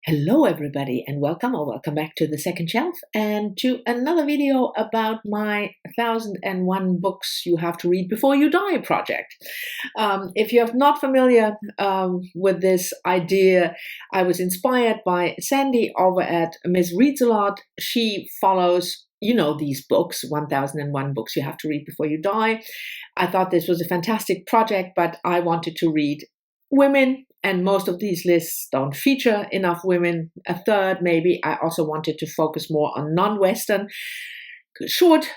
Hello everybody and welcome back to the second shelf and to another video about my 1001 books you have to read before you die project. If you're not familiar with this idea, I was inspired by Sandy over at Miss Reads a Lot. She follows these books, 1001 books you have to read before you die. I thought this was a fantastic project, but I wanted to read women, and most of these lists don't feature enough women. A third, maybe. I also wanted to focus more on non-Western. Short,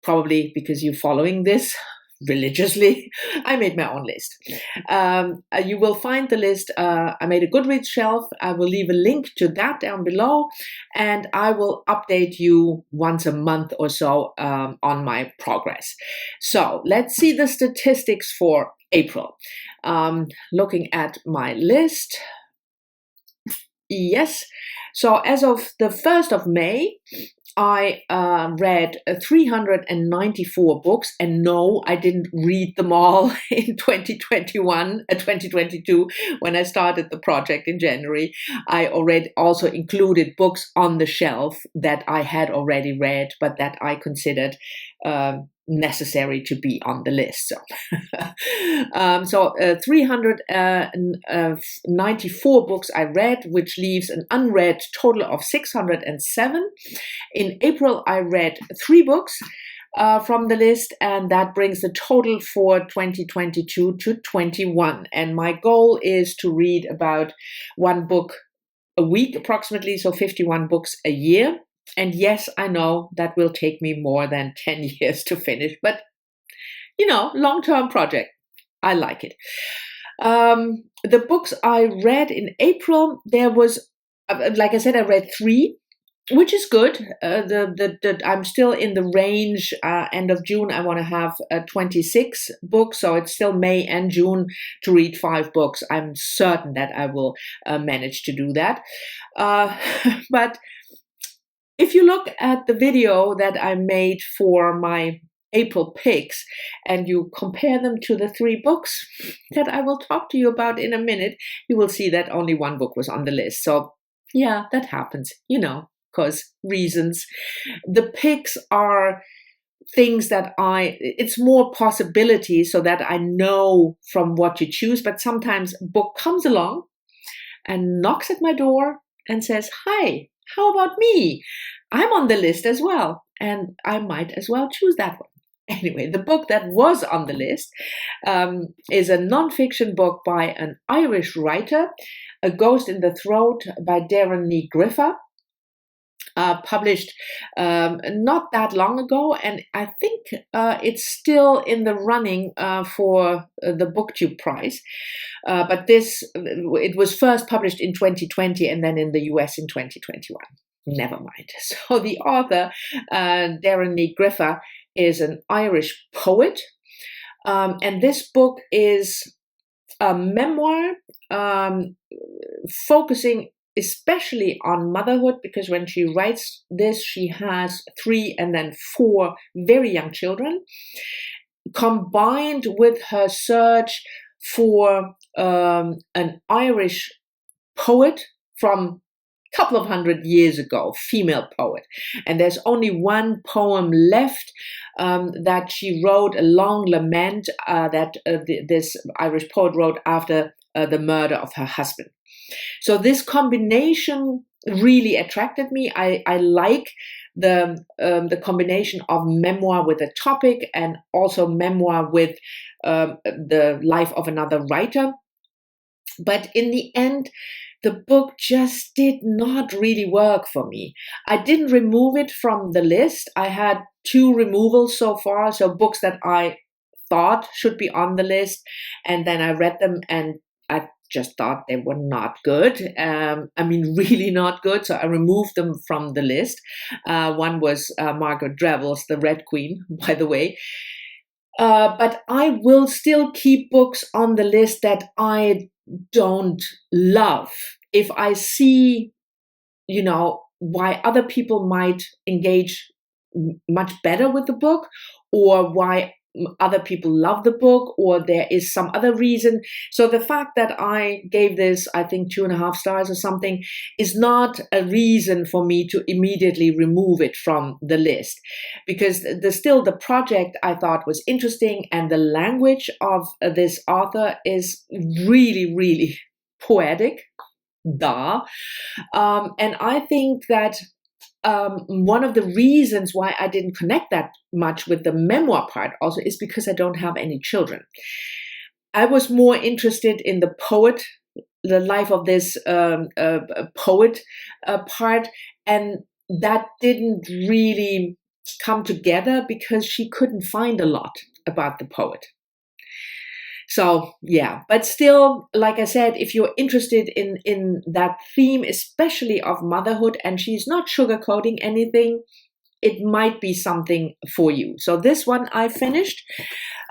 probably because you're following this religiously, I made my own list. You will find the list. I made a Goodreads shelf. I will leave a link to that down below, and I will update you once a month or so on my progress. So let's see the statistics for April. Looking at my list. Yes. So as of the 1st of May, I read 394 books, and no, I didn't read them all in 2022 when I started the project in January. I already also included books on the shelf that I had already read, but that I considered necessary to be on the list. So 394 books I read, which leaves an unread total of 607. In April, I read 3 books from the list, and that brings the total for 2022 to 21. And my goal is to read about 1 book a week approximately, so 51 books a year. And yes, I know that will take me more than 10 years to finish, but long-term project. I like it. The books I read in April, there was, like I said, I read 3, which is good. I'm still in the range. End of June, I want to have 26 books, so it's still May and June to read 5 books. I'm certain that I will manage to do that. But if you look at the video that I made for my April picks and you compare them to the 3 books that I will talk to you about in a minute, you will see that only 1 book was on the list. So yeah, that happens, because reasons. The picks are things that it's more possibilities so that I know from what you choose, but sometimes a book comes along and knocks at my door and says, "Hi, how about me? I'm on the list as well, and I might as well choose that one." Anyway, the book that was on the list is a non-fiction book by an Irish writer, A Ghost in the Throat by Darren Nee Griffa, published not that long ago, and I think it's still in the running for the BookTube prize. But it was first published in 2020 and then in the US in 2021. Never mind. So the author, Darren Nee Griffa, is an Irish poet, and this book is a memoir focusing especially on motherhood, because when she writes this, she has 3 and then 4 very young children, combined with her search for an Irish poet from a couple of 100 years ago, female poet. And there's only 1 poem left that she wrote, a long lament that this Irish poet wrote after the murder of her husband. So this combination really attracted me. I like the combination of memoir with a topic and also memoir with the life of another writer. But in the end, the book just did not really work for me. I didn't remove it from the list. I had 2 removals so far, so books that I thought should be on the list, and then I read them and I just thought they were not good. Really not good. So I removed them from the list. One was Margaret Dreville's The Red Queen, by the way. But I will still keep books on the list that I don't love. If I see, why other people might engage much better with the book, or why other people love the book or there is some other reason. So the fact that I gave this, I think 2.5 stars or something, is not a reason for me to immediately remove it from the list, because the project I thought was interesting, and the language of this author is really, really poetic. And I think that one of the reasons why I didn't connect that much with the memoir part also is because I don't have any children. I was more interested in the poet, the life of this poet part, and that didn't really come together because she couldn't find a lot about the poet. So yeah, but still, like I said, if you're interested in that theme, especially of motherhood, and she's not sugarcoating anything, it might be something for you. So this one I finished.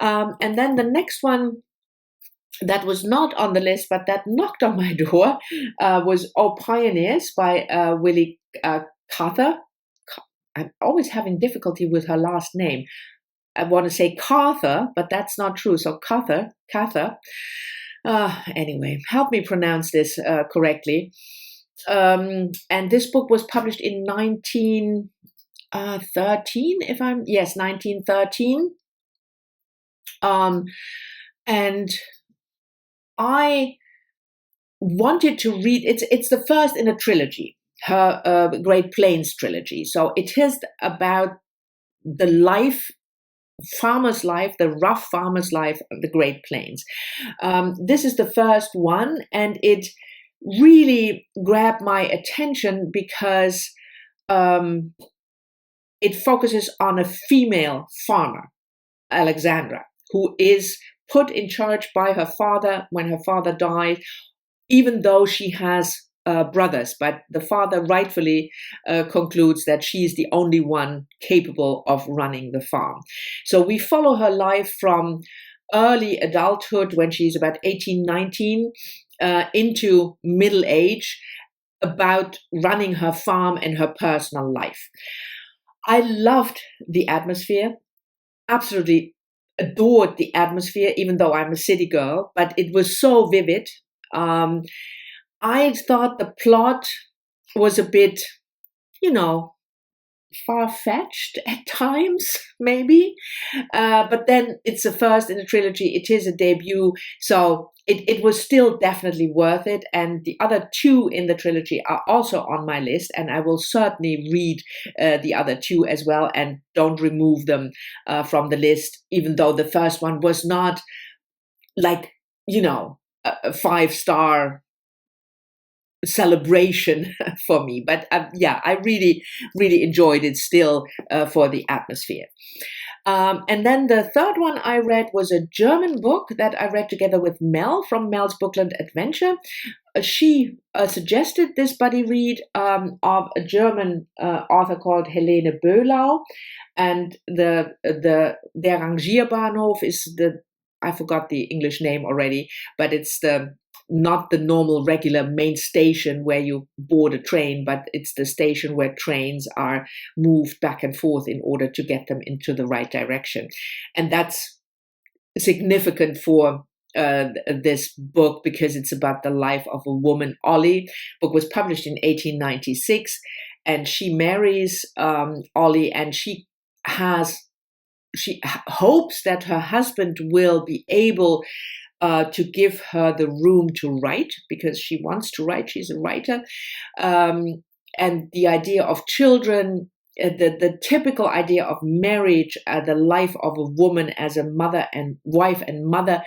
And then the next one that was not on the list, but that knocked on my door, was Oh Pioneers by Willie Carter. I'm always having difficulty with her last name. I want to say Carther, but that's not true. So Carther. Anyway, help me pronounce this correctly. And this book was published in 1913, 1913. And I wanted to read, it's the first in a trilogy, her Great Plains trilogy. So it is about the farmer's life, the rough farmer's life of the Great Plains. This is the first one, and it really grabbed my attention because it focuses on a female farmer, Alexandra, who is put in charge by her father when her father died, even though she has brothers, but the father rightfully concludes that she is the only one capable of running the farm. So we follow her life from early adulthood, when she's about 18, 19, into middle age, about running her farm and her personal life. I loved the atmosphere, absolutely adored the atmosphere, even though I'm a city girl, but it was so vivid. I thought the plot was a bit, far-fetched at times, maybe. But then it's the first in the trilogy. It is a debut. So it was still definitely worth it. And the other two in the trilogy are also on my list. And I will certainly read the other two as well and don't remove them from the list, even though the first one was not like, a 5-star celebration for me, but I really enjoyed it still for the atmosphere. And then the third one I read was a German book that I read together with Mel from Mel's Bookland Adventure. She suggested this Buddyread of a German author called Helene Böhlau, and the Der Rangierbahnhof is I forgot the English name already, but it's not the normal regular main station where you board a train, but it's the station where trains are moved back and forth in order to get them into the right direction. And that's significant for this book because it's about the life of a woman, Ollie. The book was published in 1896, and she marries Ollie, and she hopes that her husband will be able to give her the room to write, because she wants to write. She's a writer. And the idea of children, the typical idea of marriage, the life of a woman as a mother and wife and mother,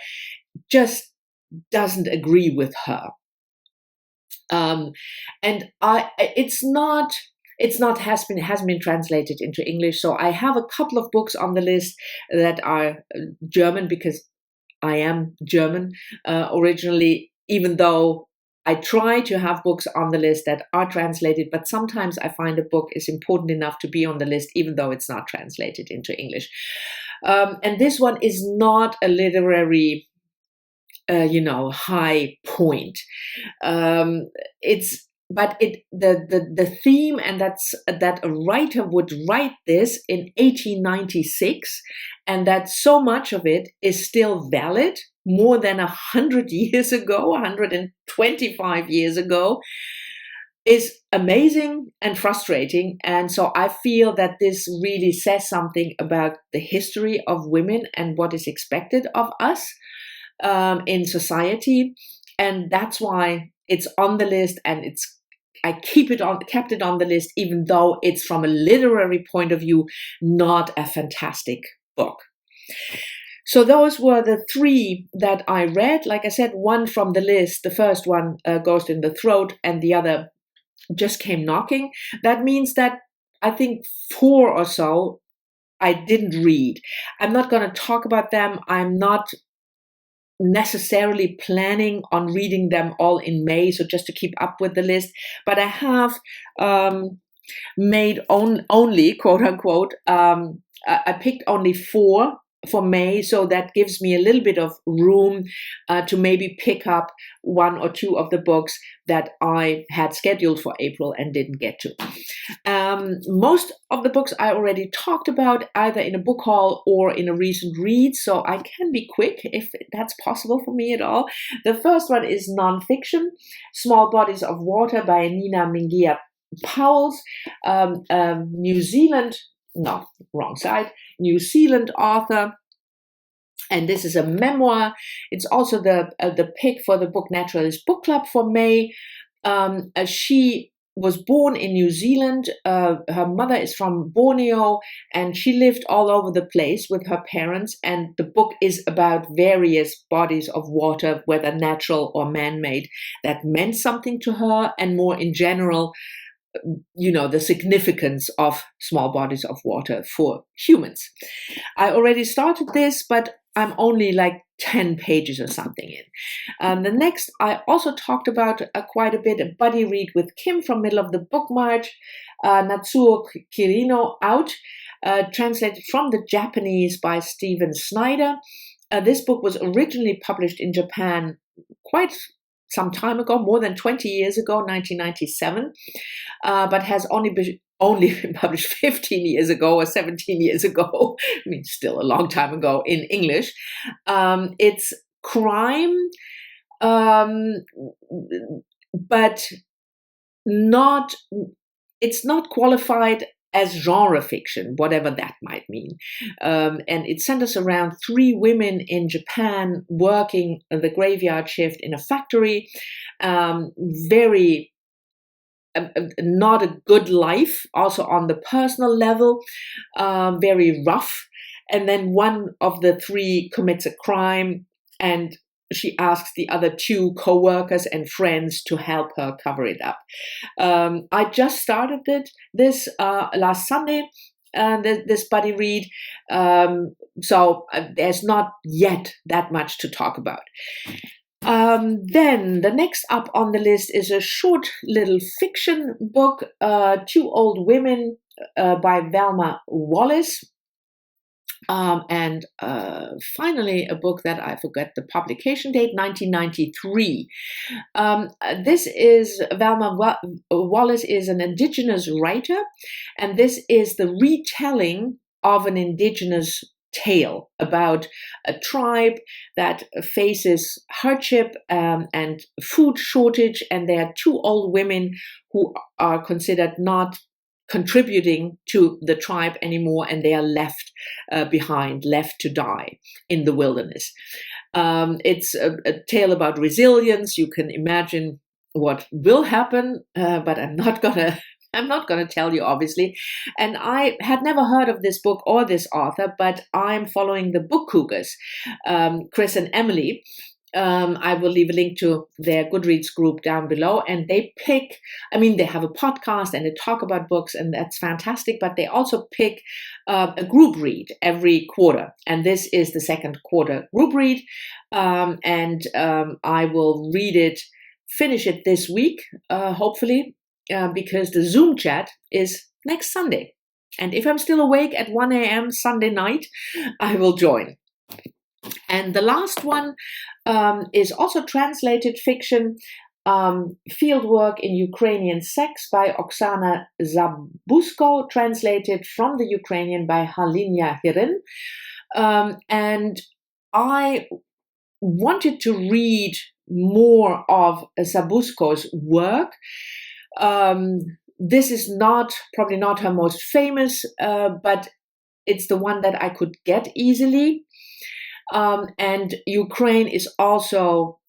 just doesn't agree with her. And hasn't been translated into English. So I have a couple of books on the list that are German, because I am German originally, even though I try to have books on the list that are translated, but sometimes I find a book is important enough to be on the list, even though it's not translated into English. And this one is not a literary, high point. It's but the theme, and that a writer would write this in 1896, and that so much of it is still valid more than 100 years ago, 125 years ago, is amazing and frustrating. And so I feel that this really says something about the history of women and what is expected of us in society. And that's why it's on the list, and I kept it on the list, even though it's from a literary point of view not a fantastic book. So those were the three that I read. Like I said, one from the list, the first one, Ghost in the Throat, and the other just came knocking. That means that I think 4 or so I didn't read. I'm not going to talk about them. I'm not necessarily planning on reading them all in May, so just to keep up with the list. But I have made only, quote unquote, I picked only 4 for May, so that gives me a little bit of room to maybe pick up 1 or 2 of the books that I had scheduled for April and didn't get to. Most of the books I already talked about, either in a book haul or in a recent read, so I can be quick if that's possible for me at all. The first one is nonfiction, Small Bodies of Water by Nina Mingia Powles, New Zealand author. And this is a memoir. It's also the pick for the Book Naturalist Book Club for May. She was born in New Zealand. Her mother is from Borneo, and she lived all over the place with her parents. And the book is about various bodies of water, whether natural or man-made, that meant something to her, and more in general, the significance of small bodies of water for humans. I already started this, but I'm only like 10 pages or something in. The next, I also talked about quite a bit, a buddy read with Kim from Middle of the Book March, Natsuo Kirino, Out, translated from the Japanese by Stephen Snyder. This book was originally published in Japan quite some time ago, more than 20 years ago, 1997, but has only been published 15 years ago or 17 years ago. I mean, still a long time ago in English. It's crime, but it's not qualified as genre fiction, whatever that might mean. And it centers around 3 women in Japan working the graveyard shift in a factory. Very not a good life, also on the personal level, very rough. And then one of the 3 commits a crime, and she asks the other 2 co-workers and friends to help her cover it up. I just started this last Sunday, this buddy read, so there's not yet that much to talk about. Then the next up on the list is a short little fiction book, 2 Old Women by Velma Wallace. And finally, a book that I forget the publication date, 1993. This is Velma Wallace is an indigenous writer, and this is the retelling of an indigenous tale about a tribe that faces hardship and food shortage, and there are 2 old women who are considered not contributing to the tribe anymore, and they are left behind, left to die in the wilderness. It's a tale about resilience. You can imagine what will happen, but I'm not gonna tell you, obviously. And I had never heard of this book or this author, but I'm following the Book Cougars, Chris and Emily. I will leave a link to their Goodreads group down below, and they have a podcast and they talk about books, and that's fantastic, but they also pick a group read every quarter, and this is the second quarter group read, and I will finish it this week, hopefully, because the Zoom chat is next Sunday, and if I'm still awake at 1 a.m. Sunday night, I will join. And the last one is also translated fiction. Fieldwork in Ukrainian Sex by Oksana Zabusko, translated from the Ukrainian by Halinia Hirin. And I wanted to read more of Zabusko's work. This is probably not her most famous, but it's the one that I could get easily. And Ukraine is also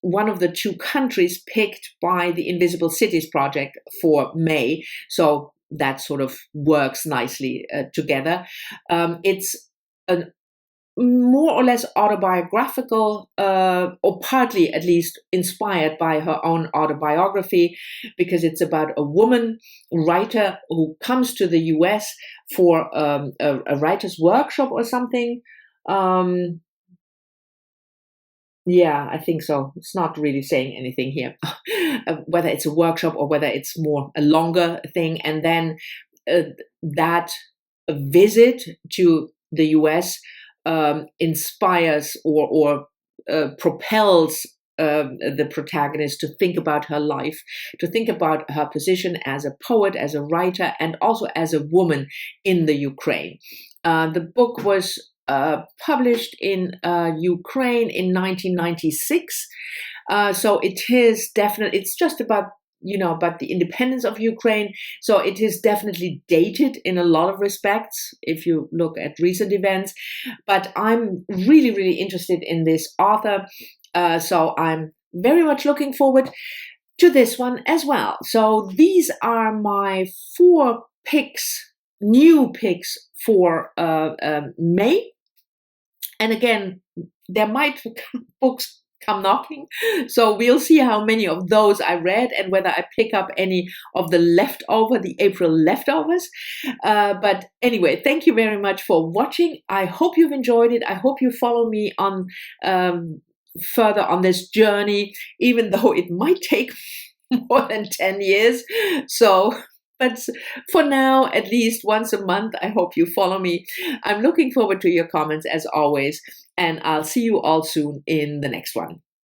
one of the 2 countries picked by the Invisible Cities Project for May. So that sort of works nicely together. It's a more or less autobiographical, or partly at least inspired by her own autobiography, because it's about a woman writer who comes to the US for a writer's workshop or something. Yeah, I think so. It's not really saying anything here, whether it's a workshop or whether it's more a longer thing. And then that visit to the US inspires or propels the protagonist to think about her life, to think about her position as a poet, as a writer, and also as a woman in the Ukraine. The book was published in Ukraine in 1996. So it is definitely, it's just about the independence of Ukraine. So it is definitely dated in a lot of respects if you look at recent events. But I'm really, really interested in this author. So I'm very much looking forward to this one as well. So these are my 4 picks, new picks for May. And again, there might books come knocking. So we'll see how many of those I read and whether I pick up any of the April leftovers. But anyway, thank you very much for watching. I hope you've enjoyed it. I hope you follow me on further on this journey, even though it might take more than 10 years. But for now, at least once a month, I hope you follow me. I'm looking forward to your comments as always, and I'll see you all soon in the next one.